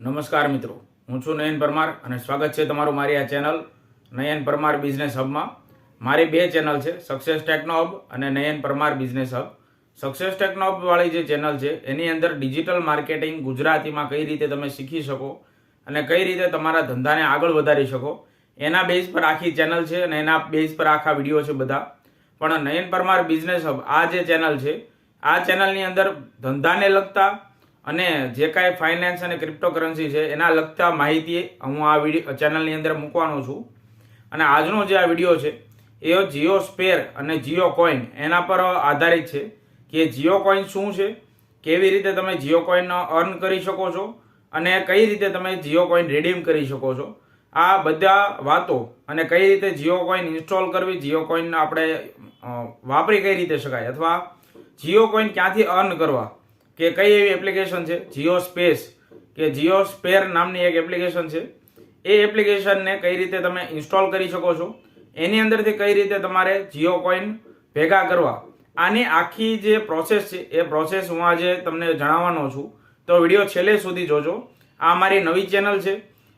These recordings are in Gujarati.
નમસ્કાર મિત્રો, હું છું નયન પરમાર અને સ્વાગત છે તમારું મારી આ ચેનલ નયન પરમાર બિઝનેસ હબમાં. મારી બે ચેનલ છે, સક્સેસ ટેકનો હબ અને Nayan Parmar business hub. Success techno hub વાળી જે ચેનલ છે એની અંદર ડિજિટલ માર્કેટિંગ ગુજરાતીમાં કઈ રીતે તમે શીખી શકો અને કઈ રીતે તમારા ધંધાને આગળ વધારી શકો એના બેઝ પર આખી ચેનલ છે અને એના બેઝ પર આખા વિડીયો છે બધા. પણ નયન પરમાર બિઝનેસ હબ આ જે ચેનલ છે આ ચેનલની અંદર ધંધાને લગતા અને જે કાંઈ ફાઇનાન્સ અને ક્રિપ્ટોકરન્સી છે એના લગતા માહિતી હું આ વિડીયો ચેનલની અંદર મૂકવાનો છું. અને આજનો જે આ વિડીયો છે એ જીઓ સ્પેર અને જીઓ કોઈન એના પર આધારિત છે કે જીઓ કોઈન શું છે, કેવી રીતે તમે જીઓ કોઈન અર્ન કરી શકો છો અને કઈ રીતે તમે જીઓ કોઈન રિડીમ કરી શકો છો. આ બધા વાતો અને કઈ રીતે જીઓ કોઈન ઇન્સ્ટોલ કરવી, જીઓ કોઈન આપણે વાપરી કઈ રીતે શકાય અથવા જીઓ કોઈન ક્યાંથી અર્ન કરવા કે કઈ એવી એપ્લિકેશન છે જીઓ સ્પેસ કે જીઓ સ્પેર નામની એક એપ્લિકેશન છે. એ એપ્લિકેશનને કઈ રીતે તમે ઇન્સ્ટોલ કરી શકો છો, એની અંદરથી કઈ રીતે તમારે જીઓ કોઈન ભેગા કરવા, આની આખી જે પ્રોસેસ છે એ પ્રોસેસ હું આજે તમને જણાવવાનો છું. તો વિડીયો છેલ્લે સુધી જોજો. આ મારી નવી ચેનલ છે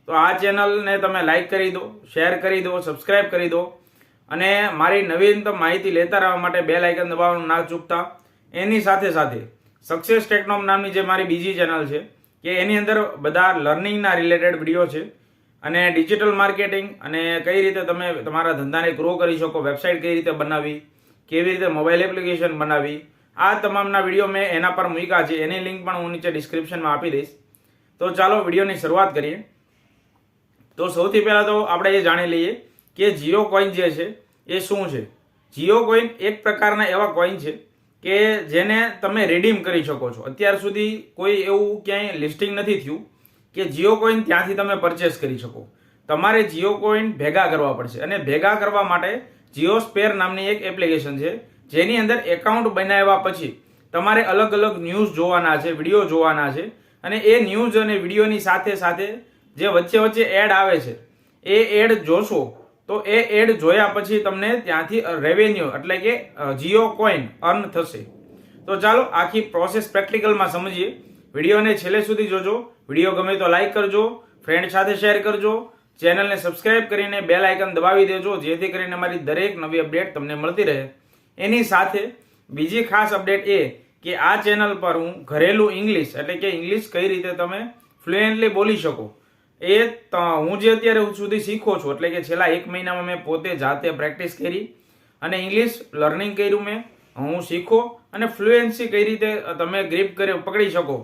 તો આ ચેનલને તમે લાઈક કરી દો, શેર કરી દો, સબસ્ક્રાઈબ કરી દો અને મારી નવીનતમ માહિતી લેતા રહેવા માટે બેલ આઇકન દબાવવાનું ના ચૂકતા. એની સાથે સાથે સક્સેસ ટેકનોમ નામની જે મારી બીજી ચેનલ છે કે એની અંદર બધા લર્નિંગના રિલેટેડ વિડીયો છે અને ડિજિટલ માર્કેટિંગ અને કઈ રીતે તમે તમારા ધંધાને ગ્રો કરી શકો, વેબસાઇટ કઈ રીતે બનાવવી, કેવી રીતે મોબાઈલ એપ્લિકેશન બનાવવી, આ તમામના વિડીયો મેં એના પર મૂક્યા છે. એની લિંક પણ હું નીચે ડિસ્ક્રિપ્શનમાં આપી દઈશ. તો ચાલો વિડીયોની શરૂઆત કરીએ. તો સૌથી પહેલાં તો આપણે એ જાણી લઈએ કે જીઓ કોઈન જે છે એ શું છે. જીઓ કોઈન એક પ્રકારના એવા કોઈન છે કે જેને તમે રિડીમ કરી શકો છો. અત્યાર સુધી કોઈ એવું ક્યાંય લિસ્ટિંગ નથી થયું કે જીઓ કોઈન ત્યાંથી તમે પરચેસ કરી શકો. તમારે જીઓ કોઈન ભેગા કરવા પડશે અને ભેગા કરવા માટે જીઓ સ્પેર નામની એક એપ્લિકેશન છે જેની અંદર એકાઉન્ટ બનાવ્યા પછી તમારે અલગ અલગ ન્યૂઝ જોવાના છે, વિડીયો જોવાના છે અને એ ન્યૂઝ અને વિડીયોની સાથે સાથે જે વચ્ચે વચ્ચે એડ આવે છે એ એડ જોશો તો એ એડ જોયા પછી તમને ત્યાંથી રેવન્યુ એટલે કે જીઓ કોઈન અર્ન થશે. તો ચાલો આખી પ્રોસેસ પ્રેક્ટિકલમાં સમજીએ. વિડીયોને છેલ્લે સુધી જોજો. વિડીયો ગમે તો લાઈક કરજો, ફ્રેન્ડ સાથે શેર કરજો, ચેનલને સબસ્ક્રાઇબ કરીને બેલ આઇકન દબાવી દેજો જેથી કરીને મારી દરેક નવી અપડેટ તમને મળતી રહે. એની સાથે બીજી ખાસ અપડેટ એ કે આ ચેનલ પર હું ઘરેલું ઇંગ્લિશ એટલે કે ઇંગ્લિશ કઈ રીતે તમે ફ્લુએન્ટલી બોલી શકો એ હું જે અત્યારે સુધી શીખો છું એટલે કે છેલ્લા 1 મહિનામાં મેં પોતે જાતે પ્રેક્ટિસ કરી અને ઇંગ્લિશ લર્નિંગ કર્યું મેં. હું શીખો અને ફ્લુએન્સી કઈ રીતે તમે ગ્રીપ કરી પકડી શકો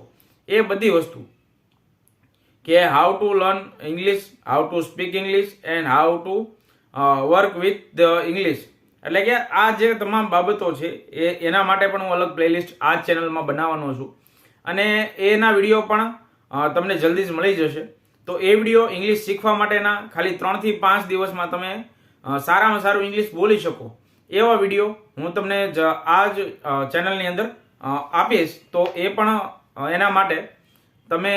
એ બધી વસ્તુ કે how to learn English, how to speak English and how to work with the English એટલે કે આ જે તમામ બાબતો છે એના માટે પણ હું અલગ પ્લેલિસ્ટ આ ચેનલમાં બનાવવાનો છું અને એના વિડીયો પણ તમને જલ્દી જ મળી જશે. તો એ વિડીયો ઇંગ્લિશ શીખવા માટેના ખાલી 3 થી 5 દિવસમાં તમે સારામાં સારું ઇંગ્લિશ બોલી શકો એવા વિડીયો હું તમને આ જ ચેનલની અંદર આપીશ. તો એ પણ એના માટે તમે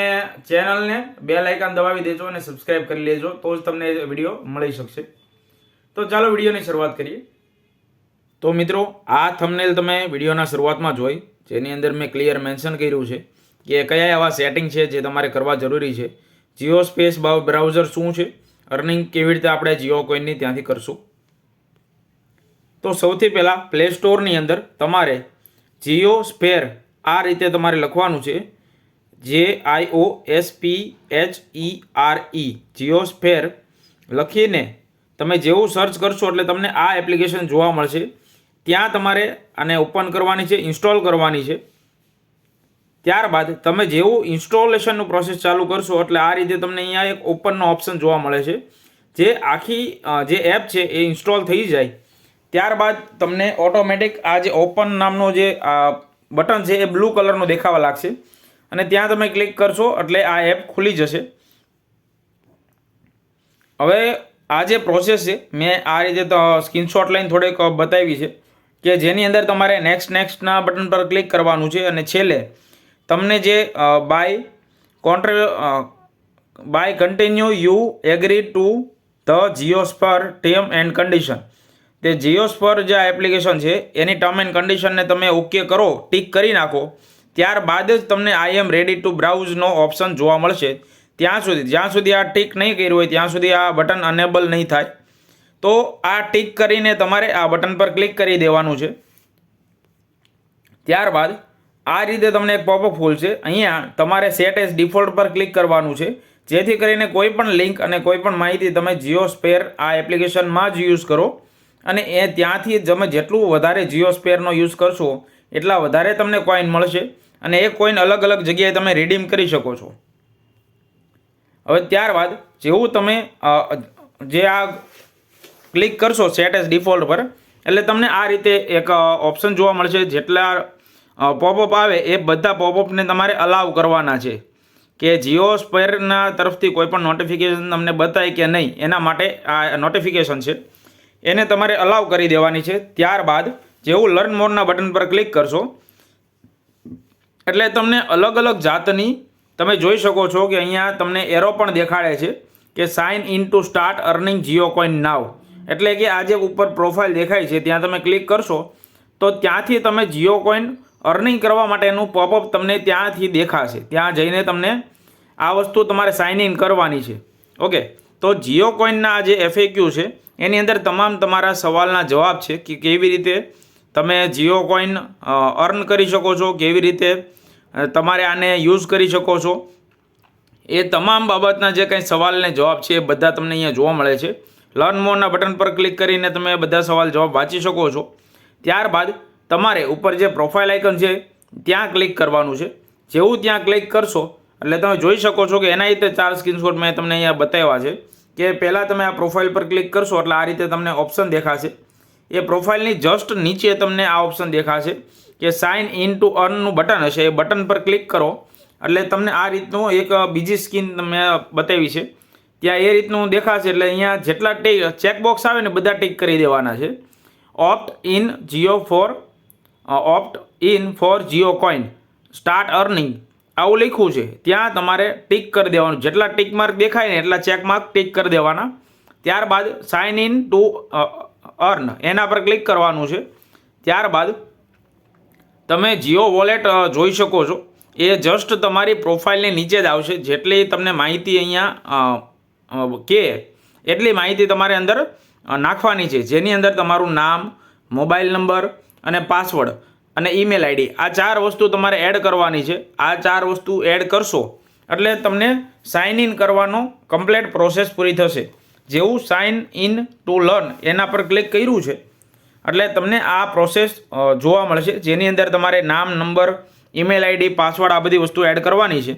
ચેનલને બેલ આઇકન દબાવી દેજો અને સબસ્ક્રાઇબ કરી લેજો તો જ તમને એ વિડીયો મળી શકશે. તો ચાલો વિડીયોની શરૂઆત કરીએ. તો મિત્રો આ થંબનેલ તમે વિડીયોના શરૂઆતમાં જોઈ જેની અંદર મેં ક્લિયર મેન્શન કર્યું છે કે કયા એવા સેટિંગ છે જે તમારે કરવા જરૂરી છે. જીઓ સ્પેસ બ્રાઉઝર શું છે, અર્નિંગ કેવી રીતે આપણે જીઓ કોઈનની ત્યાંથી કરશું. તો સૌથી પહેલાં પ્લે સ્ટોરની અંદર તમારે જીઓ સ્પેર આ રીતે તમારે લખવાનું છે, JIOSPHERE જીઓ સ્પેર લખીને તમે જેવું સર્ચ કરશો એટલે તમને આ એપ્લિકેશન જોવા મળશે. ત્યાં તમારે આને ઓપન કરવાની છે, ઇન્સ્ટોલ કરવાની છે. ત્યારબાદ તમે જેવું ઇન્સ્ટોલેશનનું પ્રોસેસ ચાલુ કરશો એટલે આ રીતે તમને અહીંયા એક ઓપનનો ઓપ્શન જોવા મળે છે. જે આખી જે એપ છે એ ઇન્સ્ટોલ થઈ જાય ત્યારબાદ તમને ઓટોમેટિક આ જે ઓપન નામનો જે બટન છે એ બ્લુ કલરનો દેખાવા લાગશે અને ત્યાં તમે ક્લિક કરશો એટલે આ એપ ખુલી જશે. હવે આ જે પ્રોસેસ છે મેં આ રીતે સ્ક્રીનશોટ લઈને થોડીક બતાવી છે કે જેની અંદર તમારે નેક્સ્ટના બટન પર ક્લિક કરવાનું છે અને છેલ્લે તમને જે by continue you agree to the Geospur term and condition તે જીઓસ્પર જે એપ્લિકેશન છે એની ટર્મ એન્ડ કન્ડિશનને તમે ઓકે કરો, ટીક કરી નાખો ત્યારબાદ જ તમને આઈ એમ રેડી ટુ બ્રાઉઝનો ઓપ્શન જોવા મળશે. જ્યાં સુધી આ ટિક નહીં કર્યું હોય ત્યાં સુધી આ બટન અનેબલ નહીં થાય. તો આ ટિક કરીને તમારે આ બટન પર ક્લિક કરી દેવાનું છે. ત્યારબાદ આ રીતે તમને એક પોપઅપ ખુલશે. અહીંયા તમારે સેટ એઝ ડિફોલ્ટ પર ક્લિક કરવાનું છે, જેથી કરીને કોઈ પણ લિંક અને કોઈ પણ માહિતી તમે જીઓસ્ફેર આ એપ્લિકેશનમાં જ યુઝ કરો અને એ ત્યાંથી તમે જેટલું વધારે જીઓસ્ફેરનો યુઝ કરશો એટલા વધારે તમને કોઈન મળશે અને એ કોઈન અલગ અલગ જગ્યાએ તમે રિડીમ કરી શકો છો. હવે ત્યારબાદ જેવું તમે જે આ ક્લિક કરશો સેટ એઝ ડિફોલ્ટ પર એટલે તમને આ રીતે એક ઓપ્શન જોવા મળશે. જેટલા પોપઅપ આવે એ બધા પોપઅપને તમારે અલાઉ કરવાના છે કે જીઓસ્ફેરના તરફથી કોઈ પણ નોટિફિકેશન તમને બતાય કે નહીં, એના માટે આ નોટિફિકેશન છે એને તમારે અલાઉ કરી દેવાની છે. ત્યારબાદ જેવું લર્ન મોરના બટન પર ક્લિક કરશો એટલે તમને અલગ અલગ જાતની તમે જોઈ શકો છો કે અહીંયા તમને એરો પણ દેખાડે છે કે sign in to start earning Geo coin now. એટલે કે આ જે ઉપર પ્રોફાઇલ દેખાય છે ત્યાં તમે ક્લિક કરશો તો ત્યાંથી તમે જીઓ કોઈન અર્નિંગ કરવા માટેનું પોપઅપ તમને ત્યાંથી દેખાશે. ત્યાં જઈને તમને આ વસ્તુ તમારે સાઇન ઇન કરવાની છે. ઓકે, તો જીઓ કોઈનના આ જે FAQ છે એની અંદર તમારા સવાલના જવાબ છે કે કેવી રીતે તમે જીઓ કોઈન અર્ન કરી શકો છો, કેવી રીતે તમારે આને યુઝ કરી શકો છો, એ તમામ બાબતના જે કંઈ સવાલને જવાબ છે એ બધા તમને અહીંયા જોવા મળે છે. લર્ન મોરના બટન પર ક્લિક કરીને તમે બધા સવાલ જવાબ વાંચી શકો છો. ત્યારબાદ તમારે ઉપર જે પ્રોફાઇલ આઇકન છે ત્યાં ક્લિક કરવાનું છે. જેવું ત્યાં ક્લિક કરશો એટલે તમે જોઈ શકો છો કે એના રીતે 4 સ્ક્રીનશોટ મેં તમને અહીંયા બતાવ્યા છે કે પહેલાં તમે આ પ્રોફાઇલ પર ક્લિક કરશો એટલે આ રીતે તમને ઓપ્શન દેખાશે. એ પ્રોફાઇલની જસ્ટ નીચે તમને આ ઓપ્શન દેખાશે કે સાઇન ઇન ટુ અર્નનું બટન હશે. એ બટન પર ક્લિક કરો એટલે તમને આ રીતનું એક બીજી સ્કીન મેં બતાવી છે ત્યાં એ રીતનું દેખાશે. એટલે અહીંયા જેટલા ચેકબોક્સ આવે ને બધા ટિક કરી દેવાના છે. Opt in for Jio coin start earning આવું લખ્યું છે ત્યાં તમારે ટિક કરી દેવાનું. જેટલા ટિક માર્ક દેખાય ને એટલા ચેક માર્ક ટિક કરી દેવાના. ત્યારબાદ સાઇન ઇન ટુ અર્ન એના પર ક્લિક કરવાનું છે. ત્યારબાદ તમે જીઓ વોલેટ જોઈ શકો છો. એ જસ્ટ તમારી પ્રોફાઇલની નીચે જ આવશે. જેટલી તમને માહિતી અહીંયા કે એટલી માહિતી તમારે અંદર નાખવાની છે, જેની અંદર તમારું નામ, મોબાઈલ નંબર અને પાસવર્ડ અને ઈમેલ આઈડી આ 4 વસ્તુ તમારે એડ કરવાની છે. આ 4 વસ્તુ એડ કરશો એટલે તમને સાઇન ઇન કરવાનો કમ્પ્લીટ પ્રોસેસ પૂરી થશે. જેવું સાઇન ઇન ટુ લર્ન એના પર ક્લિક કર્યું છે એટલે તમને આ પ્રોસેસ જોવા મળશે, જેની અંદર તમારે નામ, નંબર, ઈમેલ આઈડી, પાસવર્ડ આ બધી વસ્તુ એડ કરવાની છે.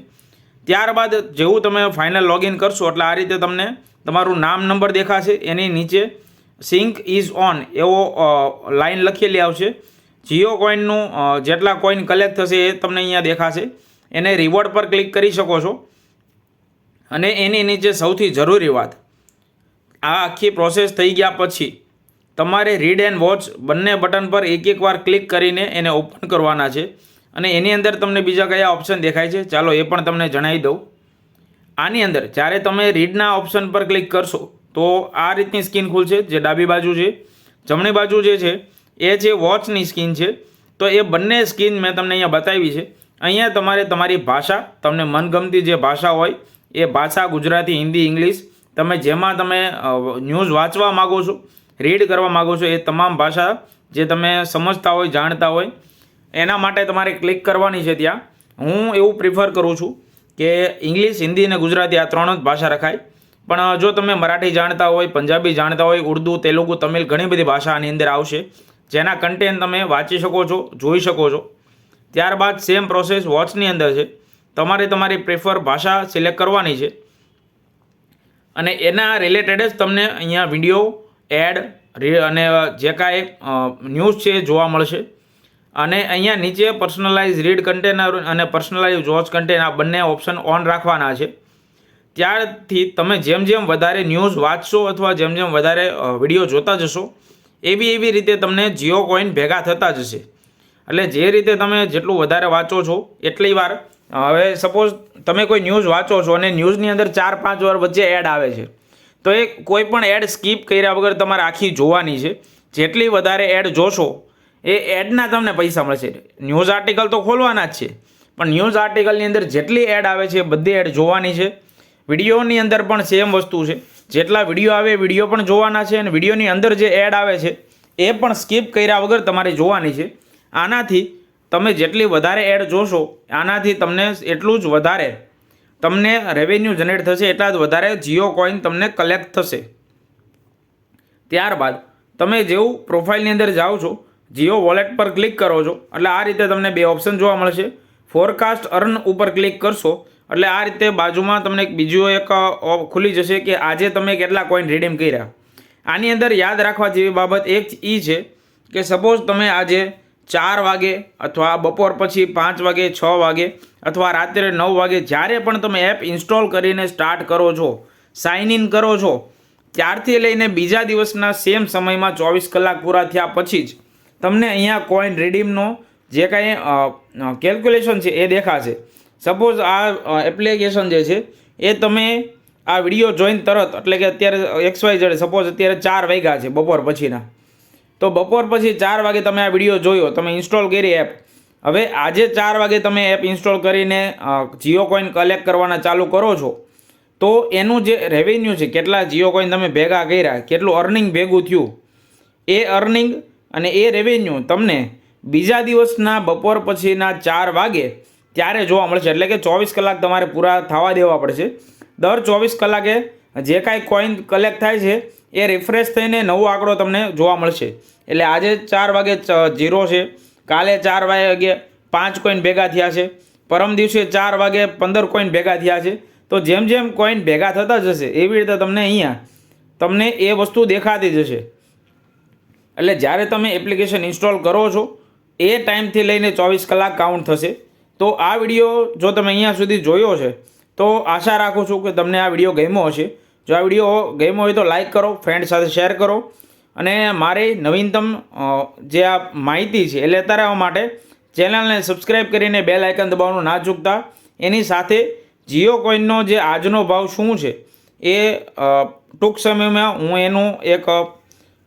ત્યારબાદ જેવું તમે ફાઇનલ લોગિન કરશો એટલે આ રીતે તમને તમારું નામ, નંબર દેખાશે. એની નીચે સિંક ઇઝ ઓન એવો લાઇન લખેલી આવશે. જીઓ કોઈનનું જેટલા કોઈન કલેક્ટ થશે એ તમને અહીંયા દેખાશે. એને રિવોર્ડ પર ક્લિક કરી શકો છો. અને એની નીચે સૌથી જરૂરી વાત, આ આખી પ્રોસેસ થઈ ગયા પછી તમારે રીડ એન્ડ વોચ બંને બટન પર એક વાર ક્લિક કરીને એને ઓપન કરવાના છે. અને એની અંદર તમને બીજા કયા ઓપ્શન દેખાય છે ચાલો એ પણ તમને જણાવી દઉં. આની અંદર જ્યારે તમે રીડના ઓપ્શન પર ક્લિક કરશો તો આ રીતની સ્ક્રીન ખુલશે. જે ડાબી બાજુ છે, જમણી બાજુ જે છે એ છે વોચની સ્ક્રીન છે. તો એ બંને સ્ક્રીન મેં તમને અહીંયા બતાવી છે. અહીંયા તમારે તમારી ભાષા, તમને મનગમતી જે ભાષા હોય એ ભાષા, ગુજરાતી, હિન્દી, ઇંગ્લિશ, તમે જેમાં તમે ન્યૂઝ વાંચવા માગો છો, રીડ કરવા માગો છો એ તમામ ભાષા જે તમે સમજતા હોય, જાણતા હોય એના માટે તમારે ક્લિક કરવાની છે. ત્યાં હું એવું પ્રિફર કરું છું કે ઇંગ્લિશ, હિન્દી અને ગુજરાતી આ 3 જ ભાષા રખાય. પણ જો તમે મરાઠી જાણતા હોય, પંજાબી જાણતા હોય, ઉર્દૂ, તેલુગુ, તમિલ ઘણી બધી ભાષા આની અંદર આવશે, જેના કન્ટેન્ટ તમે વાંચી શકો છો, જોઈ શકો છો. ત્યારબાદ સેમ પ્રોસેસ વોચની અંદર છે. તમારે તમારી પ્રેફર ભાષા સિલેક્ટ કરવાની છે અને એના રિલેટેડ જ તમને અહીંયા વિડીયો, એડ અને જે કાંઈ ન્યૂઝ છે એ જોવા મળશે. અને અહીંયા નીચે પર્સનલાઇઝ રીડ કન્ટેનર અને પર્સનલાઇઝ વોચ કન્ટેન્ટ આ બંને ઓપ્શન ઓન રાખવાના છે. ત્યારથી તમે જેમ જેમ વધારે ન્યૂઝ વાંચશો અથવા જેમ જેમ વધારે વિડીયો જોતા જશો એવી રીતે તમને જીઓ કોઈન ભેગા થતા જશે. એટલે જે રીતે તમે જેટલું વધારે વાંચો છો એટલી વાર, હવે સપોઝ તમે કોઈ ન્યૂઝ વાંચો છો અને ન્યૂઝની અંદર 4-5 વાર વચ્ચે એડ આવે છે તો એ કોઈ પણ એડ સ્કીપ કર્યા વગર તમારે આખી જોવાની છે. જેટલી વધારે એડ જોશો એ એડના તમને પૈસા મળશે. ન્યૂઝ આર્ટિકલ તો ખોલવાના જ છે પણ ન્યૂઝ આર્ટિકલની અંદર જેટલી એડ આવે છે બધી એડ જોવાની છે. વિડીયોની અંદર પણ સેમ વસ્તુ છે. જેટલા વિડીયો આવે વિડીયો પણ જોવાના છે અને વિડીયોની અંદર જે એડ આવે છે એ પણ સ્કીપ કર્યા વગર તમારે જોવાની છે. આનાથી તમે જેટલી વધારે એડ જોશો આનાથી તમને એટલું જ વધારે તમને રેવન્યુ જનરેટ થશે, એટલા જ વધારે જીઓ કોઈન તમને કલેક્ટ થશે. ત્યારબાદ તમે જેવું પ્રોફાઇલની અંદર જાઓ છો, જીઓ વોલેટ પર ક્લિક કરો છો એટલે આ રીતે તમને બે ઓપ્શન જોવા મળશે. ફોરકાસ્ટ અર્ન ઉપર ક્લિક કરશો એટલે આ રીતે બાજુમાં તમને બીજો એક ખુલી જશે કે આજે તમે કેટલા કોઈન રિડીમ કર્યા. આની અંદર યાદ રાખવા જેવી બાબત એક એ છે કે સપોઝ તમે આજે 4 વાગે અથવા બપોર પછી 5 વાગે, 6 વાગે અથવા રાત્રે 9 વાગે જ્યારે પણ તમે એપ ઇન્સ્ટોલ કરીને સ્ટાર્ટ કરો છો, સાઇન ઇન કરો છો, ત્યારથી લઈને બીજા દિવસના સેમ સમયમાં 24 કલાક પૂરા થયા પછી જ તમને અહીંયા કોઈન રિડીમનો જે કાંઈ કેલ્ક્યુલેશન છે એ દેખાશે. સપોઝ આ એપ્લિકેશન જે છે એ તમે આ વિડીયો જોઈને તરત એટલે કે અત્યારે XYZ સપોઝ અત્યારે 4 વાગ્યા છે બપોર પછીના, તો બપોર પછી 4 વાગે તમે આ વિડીયો જોયો, તમે ઇન્સ્ટોલ કરી એપ. હવે આજે 4 વાગે તમે એપ ઇન્સ્ટોલ કરીને જીઓ કોઈન કલેક્ટ કરવાના ચાલુ કરો છો તો એનું જે રેવન્યુ છે, કેટલા જીઓ કોઈન તમે ભેગા કર્યા, કેટલું અર્નિંગ ભેગું થયું, એ અર્નિંગ અને એ રેવન્યુ તમને બીજા દિવસના બપોર પછીના 4 વાગે ત્યારે જોવા મળશે. એટલે કે 24 કલાક તમારે પૂરા થવા દેવા પડશે. દર 24 કલાકે જે કાંઈ કોઈન કલેક્ટ થાય છે એ રિફ્રેશ થઈને નવો આંકડો તમને જોવા મળશે. એટલે આજે 4 વાગે 0 છે, કાલે 4 વાગે 5 કોઈન ભેગા થયા છે, પરમ દિવસે 4 વાગે 15 કોઈન ભેગા થયા છે. તો જેમ જેમ કોઈન ભેગા થતા જશે એવી રીતે તમને અહીંયા તમને એ વસ્તુ દેખાતી જશે. એટલે જ્યારે તમે એપ્લિકેશન ઇન્સ્ટોલ કરો છો એ ટાઈમથી લઈને 24 કલાક કાઉન્ટ થશે. તો આ વિડીયો જો તમે અહીંયા સુધી જોયો છે તો આશા રાખું છું કે તમને આ વિડીયો ગમ્યો હશે. જો આ વિડીયો ગમ્યો હોય તો લાઇક કરો, ફ્રેન્ડ સાથે શેર કરો અને મારી નવીનતમ જે આ માહિતી છે એ લેતા રહેવા માટે ચેનલને સબસ્ક્રાઈબ કરીને બેલ આઇકન દબાવવાનું ના ચૂકતા. એની સાથે જીઓ કોઈનનો જે આજનો ભાવ શું છે એ ટૂંક સમયમાં હું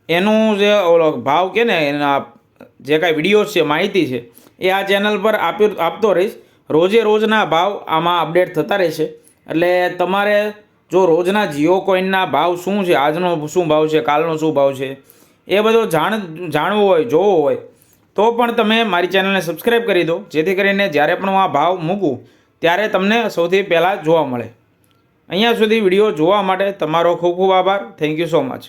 એનું જે ભાવ કે ને એના જે કાંઈ વિડીયોઝ છે, માહિતી છે એ આ ચેનલ પર આપતો રહીશ. રોજે રોજના ભાવ આમાં અપડેટ થતા રહેશે. એટલે તમારે જો રોજના જીઓ કોઈનના ભાવ શું છે, આજનો શું ભાવ છે, કાલનો શું ભાવ છે એ બધો જાણવું હોય, જોવો હોય તો પણ તમે મારી ચેનલને સબસ્ક્રાઈબ કરી દો, જેથી કરીને જ્યારે પણ હું આ ભાવ મૂકું ત્યારે તમને સૌથી પહેલાં જોવા મળે. અહીંયા સુધી વિડીયો જોવા માટે તમારો ખૂબ ખૂબ આભાર. Thank you so much.